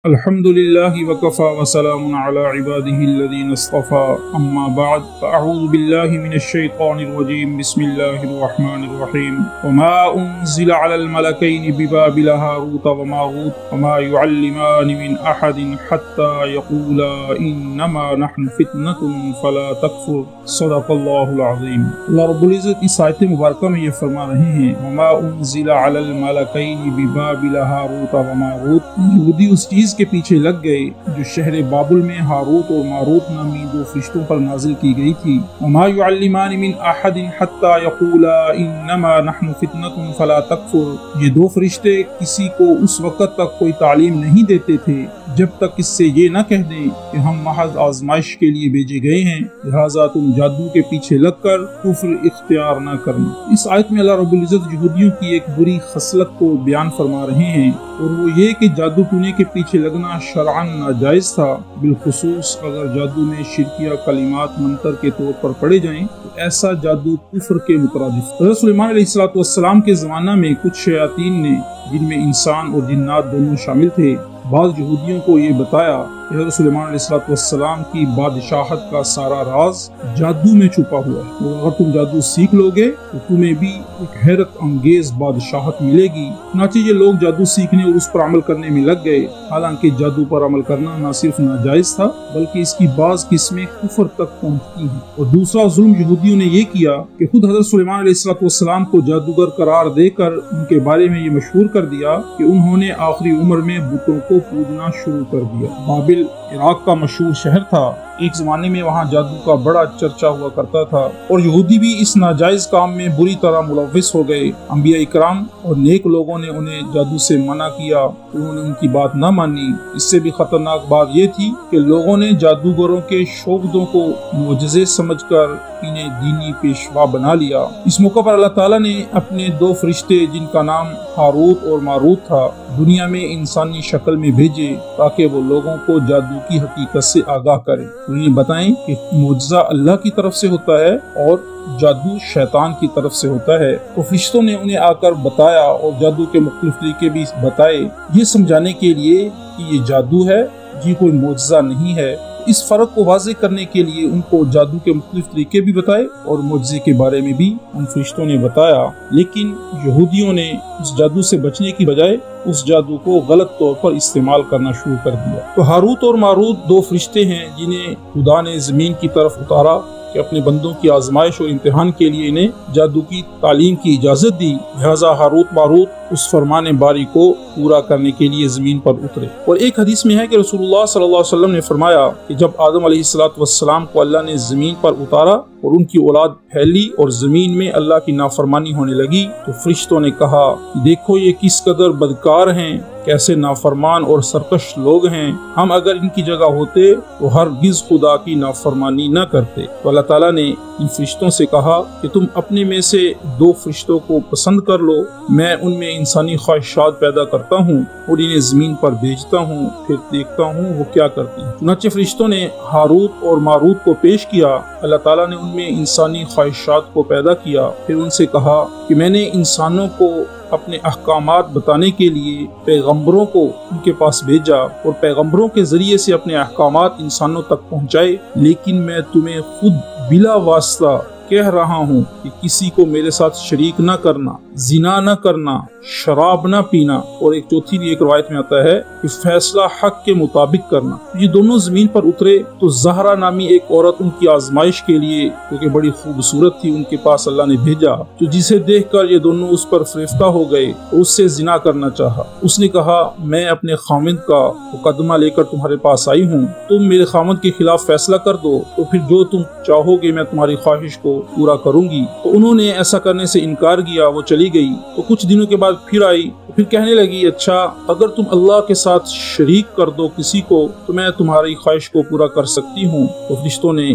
الحمد لله وكفى وسلام على عباده الذين اصطفى أما بعد فأعوذ بالله من الشيطان الرجيم بسم الله الرحمن الرحيم وما أنزل على الملكين ببابل هاروت وماروت وما يعلمان من أحد حتى يقولا إنما نحن فتنة فلا تكفر صدق الله العظيم۔ اللہ رب العزت اس آیت مبارکہ میں یہ فرما رہے ہیں وما أنزل على الملكين ببابل هاروت وماروت، یہودی اس چیز کے پیچھے لگ گئے جو شہر بابل میں ہاروت اور ماروت نامی دو فرشتوں پر نازل کی گئی تھی۔ وما يعلمان من احد حتى يقولا انما نحن فتنة فلا تكفر، یہ دو فرشتے کسی کو اس وقت تک کوئی تعلیم نہیں دیتے تھے جب تک اس سے یہ نہ کہہ دیں کہ ہم محض آزمائش کے لیے بھیجے گئے ہیں، لہٰذا تم جادو کے پیچھے لگ کر کفر اختیار نہ کرنا۔ اس آیت میں اللہ رب العزت یہودیوں کی ایک بری خصلت کو بیان فرما رہے ہیں، اور وہ یہ کہ جادو ٹونے کے پیچھے لگنا شرعاً ناجائز تھا، بالخصوص اگر جادو میں شرکیہ کلمات منتر کے طور پر پڑھے جائیں تو ایسا جادو کفر کے مترادف۔ حضرت سلیمان علیہ السلام کے زمانہ میں کچھ شیاطین نے، جن میں انسان اور جنات دونوں شامل تھے، بعض یہودیوں کو یہ بتایا کہ حضرت سلیمان علیہ السلام کی بادشاہت کا سارا راز جادو میں چھپا ہوا ہے، اور اگر تم جادو سیکھ لو گے تو تمہیں بھی ایک حیرت انگیز بادشاہت ملے گی۔ چنانچہ یہ لوگ جادو سیکھنے اور اس پر عمل کرنے میں لگ گئے، حالانکہ جادو پر عمل کرنا نہ صرف ناجائز تھا بلکہ اس کی بعض قسمیں کفر تک پہنچتی ہیں۔ اور دوسرا ظلم یہودیوں نے یہ کیا کہ خود حضرت سلیمان علیہ السلام کو جادوگر قرار دے کر ان کے بارے میں یہ مشہور کر دیا کہ انہوں نے آخری عمر میں بتوں کو پوجنا شروع کر دیا۔ بابل عراق کا مشہور شہر تھا، ایک زمانے میں وہاں جادو کا بڑا چرچا ہوا کرتا تھا، اور یہودی بھی اس ناجائز کام میں بری طرح ملوث ہو گئے۔ انبیاء اکرام اور نیک لوگوں نے انہیں جادو سے منع کیا، انہوں نے ان کی بات نہ مانی۔ اس سے بھی خطرناک بات یہ تھی کہ لوگوں نے جادوگروں کے شعبدوں کو معجزے سمجھ کر انہیں دینی پیشوا بنا لیا۔ اس موقع پر اللہ تعالیٰ نے اپنے دو فرشتے جن کا نام ہاروت اور ماروت تھا دنیا میں انسانی شکل میں بھیجے تاکہ وہ لوگوں کو جادو کی حقیقت سے آگاہ کریں، انہیں بتائیں کہ معجزہ اللہ کی طرف سے ہوتا ہے اور جادو شیطان کی طرف سے ہوتا ہے۔ تو فرشتوں نے انہیں آ کر بتایا اور جادو کے مختلف طریقے بھی بتائے، یہ سمجھانے کے لیے کہ یہ جادو ہے، یہ کوئی معجزہ نہیں ہے۔ اس فرق کو واضح کرنے کے لیے ان کو جادو کے مختلف طریقے بھی بتائے اور معجزے کے بارے میں بھی ان فرشتوں نے بتایا، لیکن یہودیوں نے اس جادو سے بچنے کی بجائے اس جادو کو غلط طور پر استعمال کرنا شروع کر دیا۔ تو ہاروت اور ماروت دو فرشتے ہیں جنہیں خدا نے زمین کی طرف اتارا کہ اپنے بندوں کی آزمائش اور امتحان کے لیے انہیں جادو کی تعلیم کی اجازت دی، لہذا ہاروت ماروت اس فرمان باری کو پورا کرنے کے لیے زمین پر اترے۔ اور ایک حدیث میں ہے کہ رسول اللہ صلی اللہ علیہ وسلم نے فرمایا کہ جب آدم علیہ السلام کو اللہ نے زمین پر اتارا اور ان کی اولاد پھیلی اور زمین میں اللہ کی نافرمانی ہونے لگی تو فرشتوں نے کہا کہ دیکھو یہ کس قدر بدکار ہیں، کیسے نافرمان اور سرکش لوگ ہیں، ہم اگر ان کی جگہ ہوتے تو ہرگز خدا کی نافرمانی نہ کرتے۔ تو اللہ تعالیٰ نے ان فرشتوں سے کہا کہ تم اپنے میں سے دو فرشتوں کو پسند کر لو، میں ان میں انسانی خواہشات پیدا کرتا ہوں اور انہیں زمین پر بھیجتا ہوں، پھر دیکھتا ہوں وہ کیا کرتی ہیں۔ چنانچہ فرشتوں نے ہاروت اور ماروت کو پیش کیا، اللہ تعالیٰ نے ان میں انسانی خواہشات کو پیدا کیا، پھر ان سے کہا کہ میں نے انسانوں کو اپنے احکامات بتانے کے لیے پیغمبروں کو ان کے پاس بھیجا اور پیغمبروں کے ذریعے سے اپنے احکامات انسانوں تک پہنچائے، لیکن میں تمہیں خود بلا واسطہ کہہ رہا ہوں کہ کسی کو میرے ساتھ شریک نہ کرنا، زنا نہ کرنا، شراب نہ پینا، اور ایک چوتھی ایک روایت میں آتا ہے کہ فیصلہ حق کے مطابق کرنا۔ یہ دونوں زمین پر اترے تو زہرا نامی ایک عورت ان کی آزمائش کے لیے، کیونکہ بڑی خوبصورت تھی، ان کے پاس اللہ نے بھیجا، تو جسے دیکھ کر یہ دونوں اس پر فریفتہ ہو گئے اور اس سے زنا کرنا چاہا۔ اس نے کہا میں اپنے خاوند کا مقدمہ لے کر تمہارے پاس آئی ہوں، تم میرے خاوند کے خلاف فیصلہ کر دو تو پھر جو تم چاہو گے میں تمہاری خواہش کو پورا کروں گی۔ تو انہوں نے ایسا کرنے سے انکار کیا، وہ چلی گئی۔ تو کچھ دنوں کے بعد پھر آئی، پھر کہنے لگی اچھا اگر تم اللہ کے ساتھ شریک کر دو کسی کو تو میں تمہاری خواہش کو پورا کر سکتی ہوں۔ تو فرشتوں نے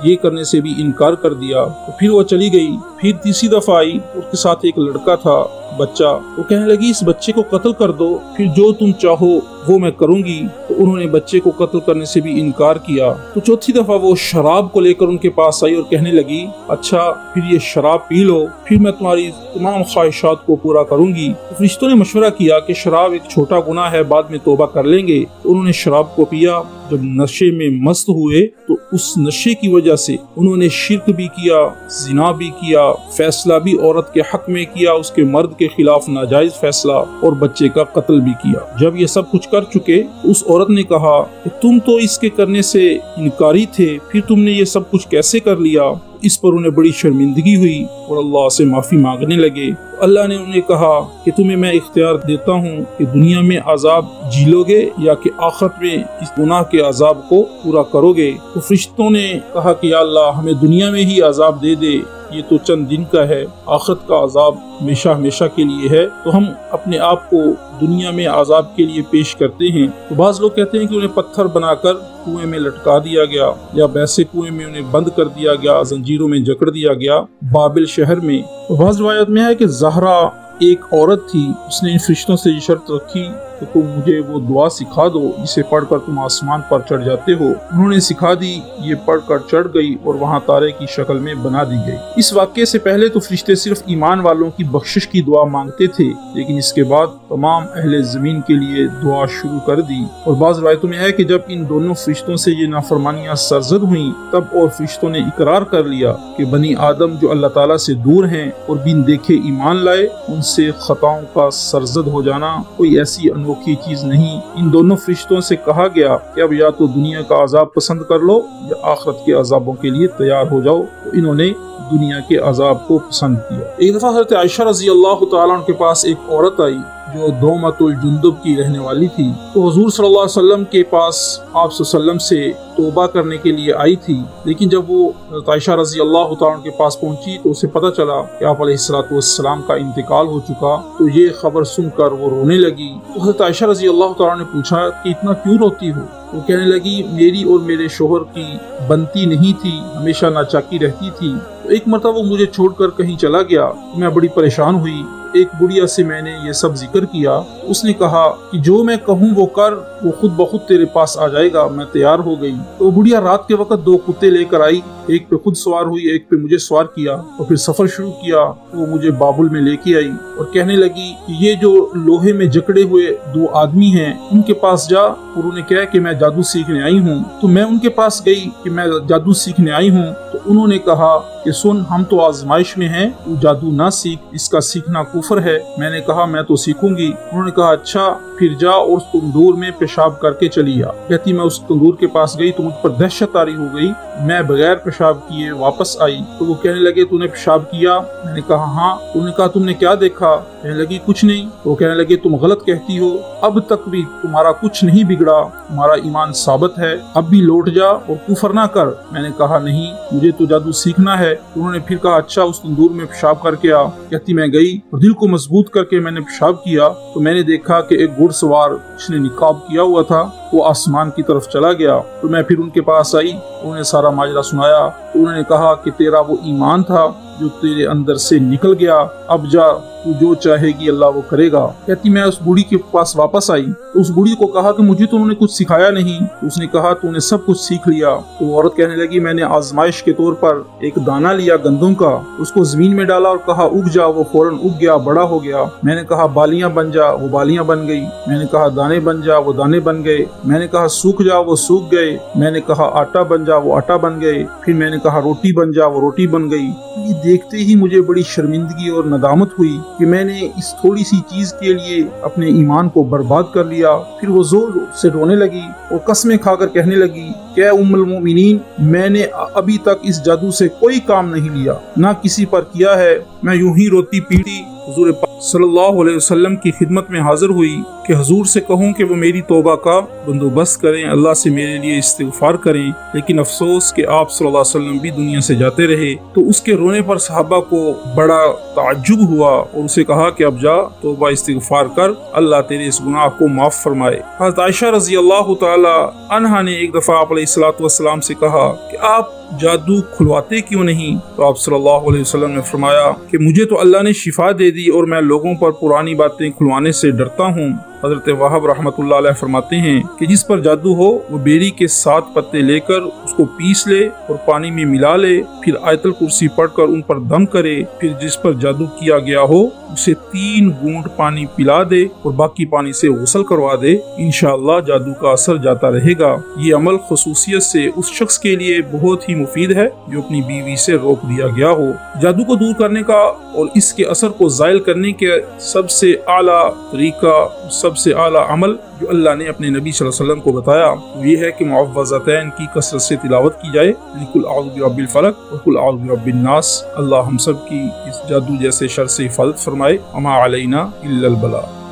یہ کرنے سے بھی انکار کر دیا، تو پھر وہ چلی گئی۔ پھر تیسری دفعہ آئی، اس کے ساتھ ایک لڑکا تھا بچہ۔ وہ کہنے لگی اس بچے کو قتل کر دو، پھر جو تم چاہو وہ میں کروں گی۔ تو انہوں نے بچے کو قتل کرنے سے بھی انکار کیا۔ تو چوتھی دفعہ وہ شراب کو لے کر ان کے پاس آئی اور کہنے لگی اچھا پھر یہ شراب پی لو، پھر میں تمہاری تمام خواہشات کو پورا کروں گی۔ تو فرشتوں نے مشورہ کیا کہ شراب ایک چھوٹا گناہ ہے، بعد میں توبہ کر لیں گے۔ تو انہوں نے شراب کو پیا۔ جب نشے میں مست ہوئے تو اس نشے کی وجہ سے انہوں نے شرک بھی کیا، زنا بھی کیا، فیصلہ بھی عورت کے حق میں کیا، اس کے مرد کے خلاف ناجائز فیصلہ، اور بچے کا قتل بھی کیا۔ جب یہ سب کچھ کر چکے اس عورت نے کہا کہ تم تو اس کے کرنے سے انکاری تھے، پھر تم نے یہ سب کچھ کیسے کر لیا؟ اس پر انہیں بڑی شرمندگی ہوئی اور اللہ سے معافی مانگنے لگے۔ اللہ نے انہیں کہا کہ تمہیں میں اختیار دیتا ہوں کہ دنیا میں عذاب جھیلو گے یا کہ آخرت میں اس گناہ کے عذاب کو پورا کرو گے۔ تو فرشتوں نے کہا کہ یا اللہ ہمیں دنیا میں ہی عذاب دے دے، یہ تو چند دن کا ہے، آخرت کا عذاب ہمیشہ ہمیشہ کے لیے ہے، تو ہم اپنے آپ کو دنیا میں عذاب کے لیے پیش کرتے ہیں۔ تو بعض لوگ کہتے ہیں کہ انہیں پتھر بنا کر کنویں میں لٹکا دیا گیا یا ویسے کنویں میں انہیں بند کر دیا گیا، زنجیروں میں جکڑ دیا گیا بابل شہر میں۔ تو بعض روایت میں ہے کہ زہرا ایک عورت تھی، اس نے ان فرشتوں سے یہ شرط رکھی کہ تم مجھے وہ دعا سکھا دو جسے پڑھ کر تم آسمان پر چڑھ جاتے ہو۔ انہوں نے سکھا دی، یہ پڑھ کر چڑھ گئی اور وہاں تارے کی شکل میں بنا دی گئی۔ اس واقعے سے پہلے تو فرشتے صرف ایمان والوں کی بخشش کی دعا مانگتے تھے، لیکن اس کے بعد تمام اہل زمین کے لیے دعا شروع کر دی۔ اور بعض روایتوں میں ہے کہ جب ان دونوں فرشتوں سے یہ نافرمانیاں سرزد ہوئیں تب اور فرشتوں نے اقرار کر لیا کہ بنی آدم جو اللہ تعالیٰ سے دور ہیں اور بن دیکھے ایمان لائے، ان سے خطاؤں کا سرزد ہو جانا کوئی ایسی انوکھی چیز نہیں۔ ان دونوں فرشتوں سے کہا گیا کہ اب یا تو دنیا کا عذاب پسند کر لو یا آخرت کے عذابوں کے لیے تیار ہو جاؤ۔ تو انہوں نے دنیا کے عذاب کو پسند کیا۔ ایک دفعہ حضرت عائشہ رضی اللہ تعالیٰ عنہ کے پاس ایک عورت آئی جو دومت الجندب کی رہنے والی تھی۔ تو حضور صلی اللہ علیہ وسلم کے پاس آپ صلی اللہ علیہ وسلم سے توبہ کرنے کے لیے آئی تھی، لیکن جب وہ حضرت عائشہ رضی اللہ تعالیٰ عنہ کے پاس پہنچی تو اسے پتہ چلا کہ آپ علیہ السلام کا انتقال ہو چکا۔ تو یہ خبر سن کر وہ رونے لگی۔ تو حضرت عائشہ رضی اللہ تعالیٰ نے پوچھا کہ اتنا کیوں روتی ہو؟ وہ کہنے لگی میری اور میرے شوہر کی بنتی نہیں تھی، ہمیشہ ناچاکی رہتی تھی۔ تو ایک مرتبہ وہ مجھے چھوڑ کر کہیں چلا گیا، میں بڑی پریشان ہوئی۔ ایک بڑھیا سے میں نے یہ سب ذکر کیا، اس نے کہا کہ جو میں کہوں وہ کر، وہ خود بخود تیرے پاس آ جائے گا۔ میں تیار ہو گئی۔ تو بڑھیا رات کے وقت 2 کتے لے کر آئی، ایک پہ خود سوار ہوئی، ایک پہ مجھے سوار کیا اور پھر سفر شروع کیا۔ وہ مجھے بابل میں لے کے آئی اور کہنے لگی کہ یہ جو لوہے میں جکڑے ہوئے 2 آدمی ہیں ان کے پاس جا، اور انہیں کہا کہ میں جادو سیکھنے آئی ہوں۔ تو میں ان کے پاس گئی کہ میں جادو سیکھنے آئی ہوں۔ تو انہوں نے کہا کہ سن، ہم تو آزمائش میں ہیں، تو جادو نہ سیکھ، اس کا سیکھنا کفر ہے۔ میں نے کہا میں تو سیکھوں گی۔ انہوں نے کہا اچھا پھر جا اور اس تندور میں پیشاب کر کے چلی آ۔ کہتی میں اس تندور کے پاس گئی تو مجھ پر دہشت طاری ہو گئی، میں بغیر پیشاب کیے واپس آئی۔ تو وہ کہنے لگے تو نے پیشاب کیا؟ میں نے کہا ہاں۔ انہوں نے کہا تم نے کیا دیکھا؟ کہنے لگی کچھ نہیں۔ وہ کہنے لگے تم غلط کہتی ہو، اب تک بھی تمہارا کچھ نہیں بگڑا، تمہارا ایمان ثابت ہے، اب بھی لوٹ جا اور کفر نہ کر۔ میں نے کہا نہیں، مجھے تو جادو سیکھنا ہے۔ انہوں نے پھر کہا اچھا اس تندور میں پیشاب کر کے آ۔ کہتی میں گئی اور دل کو مضبوط کر کے میں نے پیشاب کیا تو میں نے دیکھا کہ ایک گھڑ سوار جس نے نقاب کیا ہوا تھا وہ آسمان کی طرف چلا گیا۔ تو میں پھر ان کے پاس آئی، انہوں نے سارا ماجرا سنایا۔ تو انہوں نے کہا کہ تیرا وہ ایمان تھا جو تیرے اندر سے نکل گیا، اب جا، تو جو چاہے گی اللہ وہ کرے گا۔ کہتی میں اس بوڑھی کے پاس واپس آئی تو اس بوڑھی کو کہا کہ مجھے تو انہوں نے کچھ سکھایا نہیں۔ اس نے کہا تو نے سب کچھ سیکھ لیا۔ تو وہ عورت کہنے لگی میں نے آزمائش کے طور پر ایک دانہ لیا گندم کا، اس کو زمین میں ڈالا اور کہا اگ جا، وہ فوراً اگ گیا، بڑا ہو گیا۔ میں نے کہا بالیاں بن جا، وہ بالیاں بن گئی۔ میں نے کہا دانے بن جا، وہ دانے بن گئے۔ میں نے کہا سوکھ جا، وہ سوکھ گئے۔ میں نے کہا آٹا بن جا، وہ آٹا بن گئے۔ پھر میں نے کہا روٹی بن جا، وہ روٹی بن گئی۔ یہ دیکھتے ہی مجھے بڑی شرمندگی اور ندامت ہوئی کہ میں نے اس تھوڑی سی چیز کے لیے اپنے ایمان کو برباد کر لیا۔ پھر وہ زور سے رونے لگی اور قسمیں کھا کر کہنے لگی کہ ام المومنین، میں نے ابھی تک اس جادو سے کوئی کام نہیں لیا، نہ کسی پر کیا ہے۔ میں یوں ہی روتی پیٹی حضور پاک صلی اللہ علیہ وسلم کی خدمت میں حاضر ہوئی کہ حضور سے کہوں کہ وہ میری توبہ کا بندوبست کریں، اللہ سے میرے لیے استغفار کریں، لیکن افسوس کہ آپ صلی اللہ علیہ وسلم بھی دنیا سے جاتے رہے۔ تو اس کے رونے پر صحابہ کو بڑا تعجب ہوا اور اسے کہا کہ اب جا توبہ استغفار کر، اللہ تیرے اس گناہ کو معاف فرمائے۔ حضرت عائشہ رضی اللہ تعالی عنہا نے ایک دفعہ آپ علیہ الصلوۃ والسلام سے کہا کہ آپ جادو کھلواتے کیوں نہیں؟ تو آپ صلی اللہ علیہ وسلم نے فرمایا کہ مجھے تو اللہ نے شفا دے دی اور میں لوگوں پر پرانی باتیں کھلوانے سے ڈرتا ہوں۔ حضرت وہب رحمۃ اللہ علیہ فرماتے ہیں کہ جس پر جادو ہو وہ بیری کے 7 پتے لے کر اس کو پیس لے اور پانی میں ملا لے، پھر آیت الکرسی پڑھ کر ان پر دم کرے، پھر جس پر جادو کیا گیا ہو اسے 3 گھونٹ پانی پلا دے اور باقی پانی سے غسل کروا دے، انشاءاللہ جادو کا اثر جاتا رہے گا۔ یہ عمل خصوصیت سے اس شخص کے لیے بہت ہی مفید ہے جو اپنی بیوی سے روک دیا گیا ہو۔ جادو کو دور کرنے کا اور اس کے اثر کو زائل کرنے کے سب سے اعلیٰ طریقہ، سب سے اعلیٰ عمل جو اللہ نے اپنے نبی صلی اللہ علیہ وسلم کو بتایا وہ یہ ہے کہ معوذتین کی کثرت سے تلاوت کی جائے، قل اعوذ برب الفلق اور قل اعوذ برب الناس۔ اللہ ہم سب کی اس جادو جیسے شر سے حفاظت فرمائے۔ وما علینا الا البلاغ۔